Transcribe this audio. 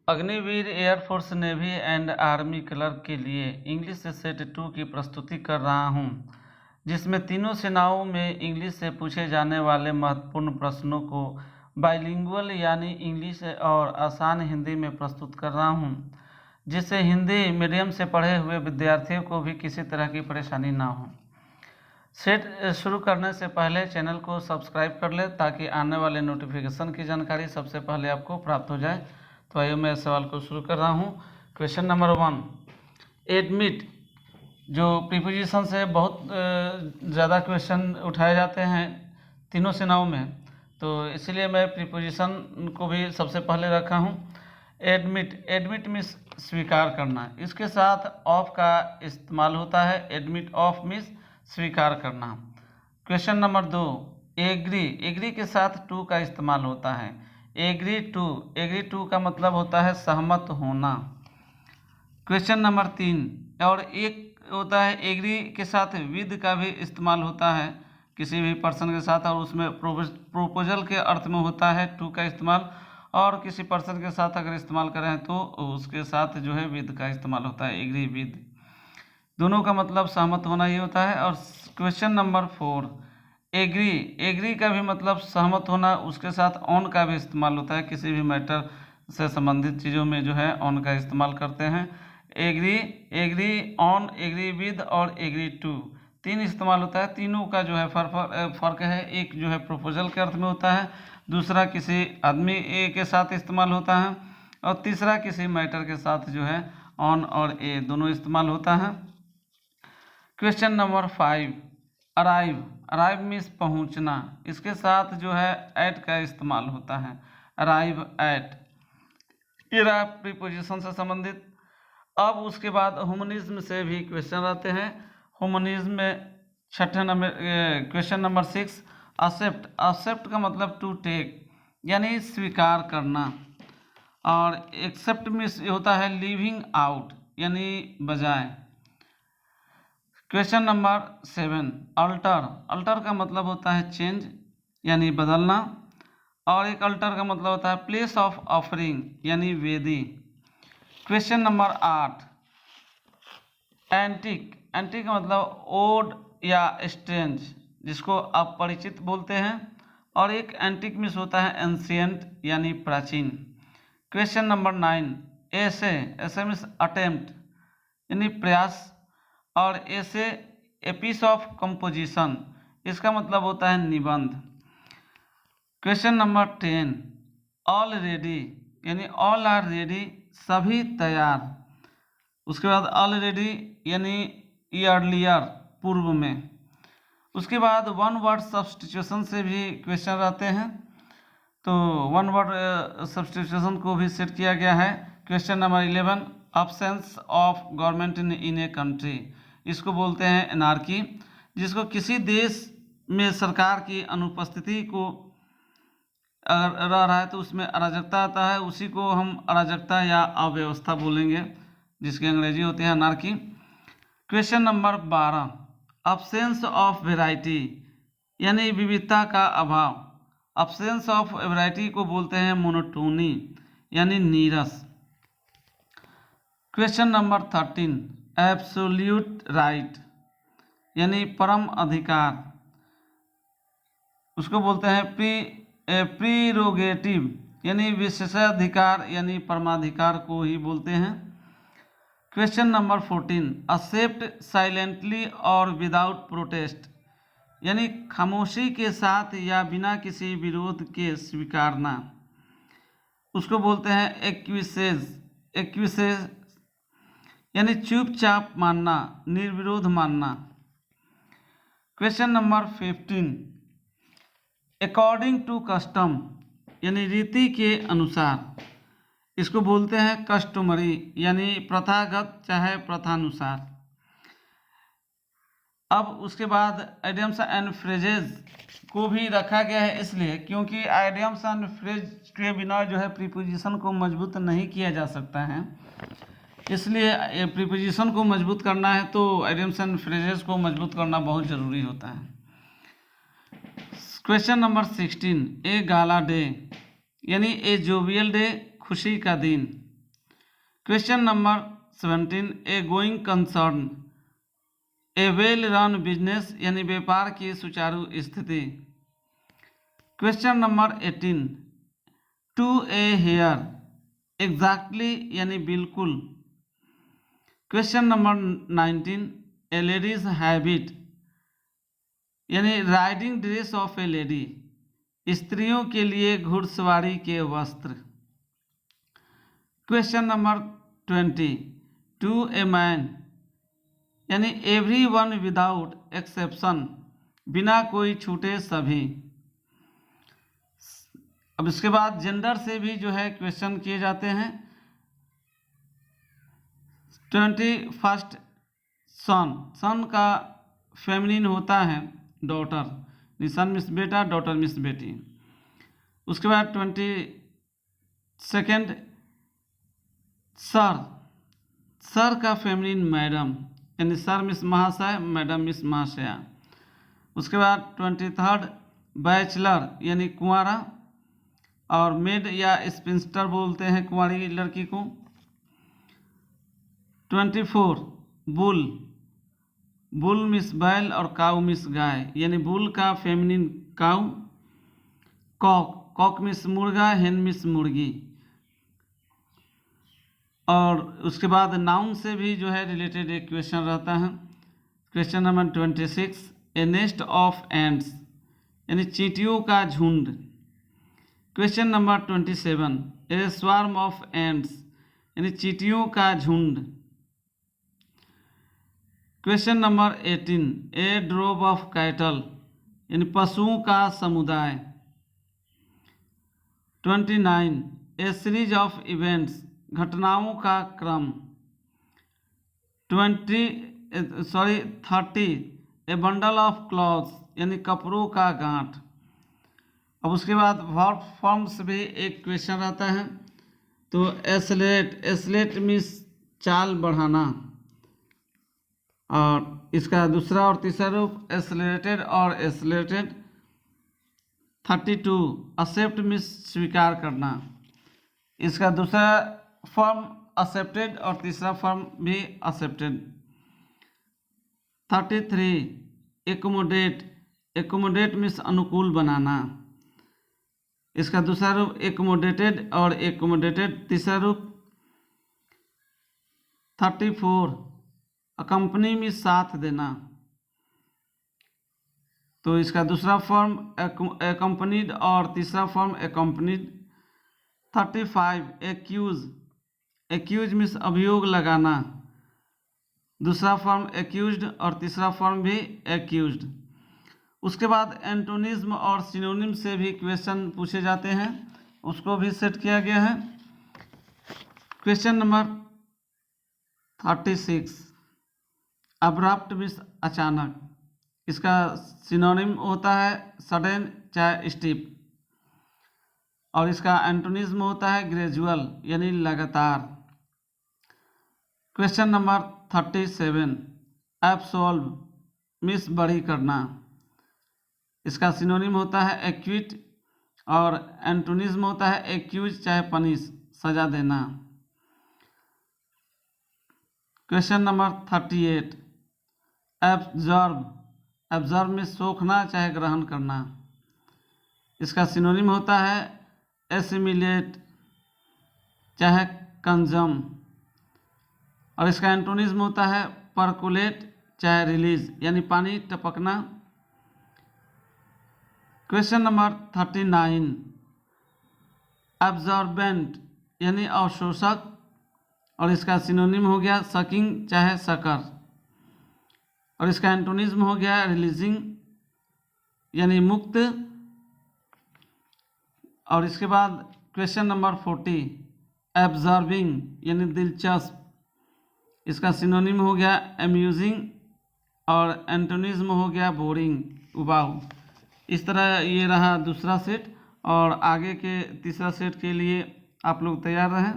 Agniveer air force navy and army clerk के लिए English set 2 की प्रस्तुति कर रहा हूं, जिसमें तीनों सेनाओं में इंग्लिश से पूछे जाने वाले महत्वपूर्ण प्रश्नों को बाइलिंगुअल यानी इंग्लिश और आसान हिंदी में प्रस्तुत कर रहा हूं, जिससे हिंदी मीडियम से पढ़े हुए विद्यार्थियों को भी किसी तरह की परेशानी ना हो। सेट शुरू करने से पहले चैनल को सब्सक्राइब कर ले ताकि आने वाले नोटिफिकेशन की जानकारी सबसे पहले आपको प्राप्त हो जाए। तो आइए मैं सवाल को शुरू कर रहा हूँ। क्वेश्चन नंबर 1, एडमिट जो प्रीपोजिशन से बहुत ज़्यादा क्वेश्चन उठाए जाते हैं तीनों सेनाओं में, तो इसलिए मैं प्रीपोजिशन को भी सबसे पहले रखा हूँ। एडमिट मीन्स स्वीकार करना, इसके साथ ऑफ का इस्तेमाल होता है। एडमिट ऑफ मीन्स स्वीकार करना। क्वेश्चन नंबर 2, एग्री के साथ टू का इस्तेमाल होता है। एग्री टू का मतलब होता है सहमत होना। क्वेश्चन नंबर 3, और एक होता है एग्री के साथ विद का भी इस्तेमाल होता है किसी भी पर्सन के साथ, और उसमें प्रोपोजल के अर्थ में होता है टू का इस्तेमाल, और किसी पर्सन के साथ अगर इस्तेमाल करें तो उसके साथ जो है विद का इस्तेमाल होता है। एग्री विद दोनों का मतलब सहमत होना ही होता है। और क्वेश्चन नंबर 4, एग्री का भी मतलब सहमत होना, उसके साथ ऑन का भी इस्तेमाल होता है। किसी भी मैटर से संबंधित चीज़ों में जो है ऑन का इस्तेमाल करते हैं। एग्री ऑन, एग्री विद और एग्री टू, 3 इस्तेमाल होता है। तीनों का जो है फ़र्क है। एक जो है प्रोपोजल के अर्थ में होता है, दूसरा किसी आदमी के साथ इस्तेमाल होता है, और तीसरा किसी मैटर के साथ जो है ऑन और ए दोनों इस्तेमाल होता है। क्वेश्चन नंबर 5, अराइव मीन्स पहुंचना, इसके साथ जो है एट का इस्तेमाल होता है। अराइव एट, ये प्रीपोजिशन से संबंधित। अब उसके बाद ह्यूमनिज्म से भी क्वेश्चन आते हैं। ह्यूमनिज्म में छठे नंबर क्वेश्चन नंबर 6, एक्सेप्ट का मतलब टू टेक यानी स्वीकार करना, और एक्सेप्ट मीन्स होता है लिविंग आउट यानी बजाय। क्वेश्चन नंबर 7, अल्टर का मतलब होता है चेंज यानी बदलना, और एक अल्टर का मतलब होता है प्लेस ऑफ ऑफरिंग यानी वेदी। क्वेश्चन नंबर 8, एंटिक का मतलब ओड या स्ट्रेंज, जिसको आप परिचित बोलते हैं, और एक एंटिक मीन्स होता है एंशियंट यानी प्राचीन। क्वेश्चन नंबर 9, ऐसे मीन्स अटेम्प्ट यानी प्रयास, और ऐसे ए पीस ऑफ कंपोजिशन, इसका मतलब होता है निबंध। क्वेश्चन नंबर 10, ऑलरेडी यानी ऑल आर रेडी, सभी तैयार। उसके बाद ऑलरेडी यानी ईयरलियर, पूर्व में। उसके बाद वन वर्ड सब्स्टिट्यूशन से भी क्वेश्चन रहते हैं, तो वन वर्ड सब्स्टिट्यूशन को भी सेट किया गया है। Question number 11, absence of government in a country, इसको बोलते हैं एनार्की, जिसको किसी देश में सरकार की अनुपस्थिति को अगर रह रहा है तो उसमें अराजकता आता है, उसी को हम अराजकता या अव्यवस्था बोलेंगे, जिसकी अंग्रेजी होती है anarchy. Question number 12, absence of variety यानी विविधता का अभाव। अब्सेंस ऑफ वैरायटी को बोलते हैं मोनोटोनी यानी नीरस। क्वेश्चन नंबर 13, एब्सोल्यूट राइट यानी परम अधिकार, उसको बोलते हैं प्रीरोगेटिव यानी विशेषाधिकार यानी परमाधिकार को ही बोलते हैं। क्वेश्चन नंबर 14, एक्सेप्ट साइलेंटली और विदाउट प्रोटेस्ट यानी खामोशी के साथ या बिना किसी विरोध के स्वीकारना, उसको बोलते हैं एक्विसेज यानी चुपचाप मानना, निर्विरोध मानना। Question number 15, according to custom यानी रीति के अनुसार, इसको बोलते हैं कस्टमरी यानी प्रथागत चाहे प्रथानुसार। अब उसके बाद आइडियम्स एंड फ्रेजेस को भी रखा गया है, इसलिए क्योंकि आइडियम्स एंड फ्रेज के बिना जो है प्रीपोजिशन को मजबूत नहीं किया जा सकता है, इसलिए प्रीपोजिशन को मजबूत करना है तो आइडियम्स एंड फ्रेजेस को मजबूत करना बहुत ज़रूरी होता है। Question number 16, a gala day यानी ए जोवियल डे, खुशी का दिन। Question number 17, a going concern, a well run business यानी व्यापार की सुचारू स्थिति। Question number 18, to a hair, exactly यानी बिल्कुल। Question number 19, a lady's habit यानी riding dress of a lady, स्त्रियों के लिए घुड़सवारी के वस्त्र। Question number 20, to a man यानी एवरी वन विदाउट एक्सेप्शन, बिना कोई छूटे सभी। अब इसके बाद जेंडर से भी जो है क्वेश्चन किए जाते हैं। 21, सन का फेमिनिन होता है डॉटर, सन मिस बेटा, डॉटर मिस बेटी। उसके बाद 22, सर का फेमिनिन मैडम, यानी सर मिस महाशय, मैडम मिस महाशया। उसके बाद 23, बैचलर यानी कुंवारा, और मेड या स्पिंस्टर बोलते हैं कुंवारी लड़की को। 24, बुल मिस बैल और काऊ मिस गाय, यानी बुल का फेमिनिन काऊ। कॉक मिस मुर्गा, हेन मिस मुर्गी। और उसके बाद नाउन से भी जो है रिलेटेड एक क्वेश्चन रहता है। Question number 26, A nest of ends यानी चींटियों का झुंड। Question number 27, A swarm of ends यानी चींटियों का झुंड। Question number 18, A drove of cattle यानी पशुओं का समुदाय। 29, ए सीरीज ऑफ इवेंट्स घटनाओं का क्रम। 30, ए बंडल ऑफ क्लॉथ्स यानी कपड़ों का गांठ। अब उसके बाद वर्ब फॉर्म्स भी एक क्वेश्चन रहता है। तो एस्लेट मीन्स चाल बढ़ाना, और इसका दूसरा और तीसरा रूप एस्लेटेड और एस्लेटेड। 32, एक्सेप्ट मीन्स स्वीकार करना, इसका दूसरा फॉर्म एक्सेप्टेड और तीसरा फॉर्म भी एक्सेप्टेड। 33, एकोमोडेट मीन्स अनुकूल बनाना, इसका दूसरा रूप एकोमोडेटेड और एकोमोडेटेड तीसरा रूप। 34, अकम्पनी मीन्स साथ देना, तो इसका दूसरा फॉर्म एकम्पनीड और तीसरा फॉर्म एकम्पनीड। 35, एक्यूज मीन्स अभियोग लगाना, दूसरा फॉर्म एक्यूज्ड और तीसरा फॉर्म भी एक्यूज्ड। उसके बाद एंटोनिज्म और सिनोनिम से भी क्वेश्चन पूछे जाते हैं, उसको भी सेट किया गया है। क्वेश्चन नंबर 36, अब्रप्ट मीन्स अचानक, इसका सिनोनिम होता है सडन चाहे स्टीप, और इसका एंटोनिज्म होता है ग्रेजुअल यानी लगातार। क्वेश्चन नंबर 37, एब्सॉल्व मीन्स बरी करना, इसका सिनोनिम होता है एक्विट, और एंटोनिज्म होता है एक्यूज चाहे पनिश, सजा देना। क्वेश्चन नंबर 38, एब्जॉर्ब में सोखना चाहे ग्रहण करना, इसका सिनोनिम होता है एसिमिलेट चाहे कंजम, और इसका एंटोनिज्म होता है परकुलेट चाहे रिलीज यानी पानी टपकना। क्वेश्चन नंबर 39, एब्जॉर्बेंट यानी अवशोषक, और इसका सिनोनिम हो गया सकिंग चाहे सकर, और इसका एंटोनिज्म हो गया रिलीजिंग यानी मुक्त। और इसके बाद क्वेश्चन नंबर 40, एब्जॉर्बिंग यानी दिलचस्प, इसका सिनोनिम हो गया अम्यूजिंग, और एंटोनिज्म हो गया बोरिंग उबाऊ। इस तरह ये रहा दूसरा सेट, और आगे के तीसरा सेट के लिए आप लोग तैयार रहें।